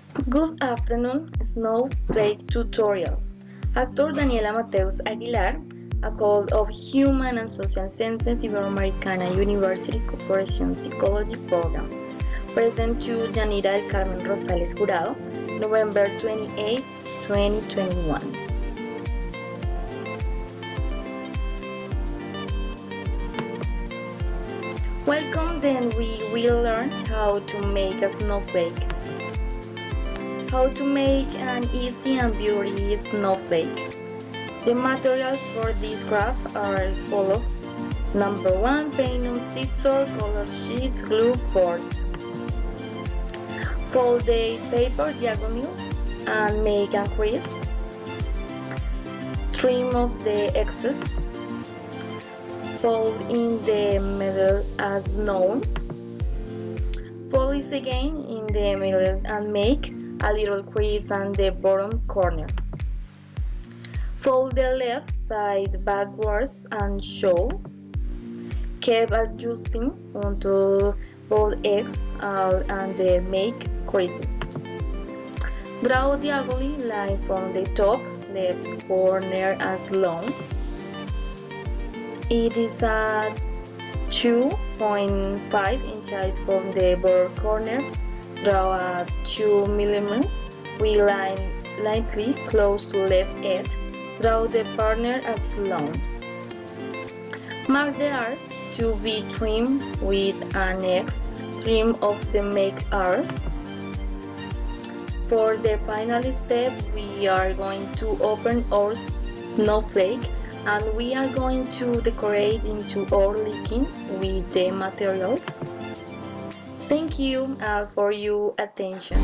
Good afternoon, Snowflake tutorial. Actor Daniela Mateus Aguilar, a call of Human and Social Sciences Iberoamericana University Corporation Psychology Program. Present to Yanira del Carmen Rosales Jurado, November 28, 2021. Welcome, then we will learn how to make a snowflake. How to make an easy and beauty snowflake. The materials for this craft are follow. Number 1, paint, scissors, color sheets, glue first. Fold the paper diagonally and make a crease. Trim off the excess. Fold in the middle as known. Fold it again in the middle and make a little crease on the bottom corner. Fold the left side backwards and show. Keep adjusting until both ends and make creases. Draw diagonally line from the top left corner as long. It is at 2.5 inches from the bottom corner. Draw a 2 mm. We line lightly close to left edge. Draw the partner as long. Mark the arcs to be trimmed with an X trim of the make arcs. For the final step, we are going to open our snowflake and we are going to decorate into our liking with the materials. Thank you for your attention.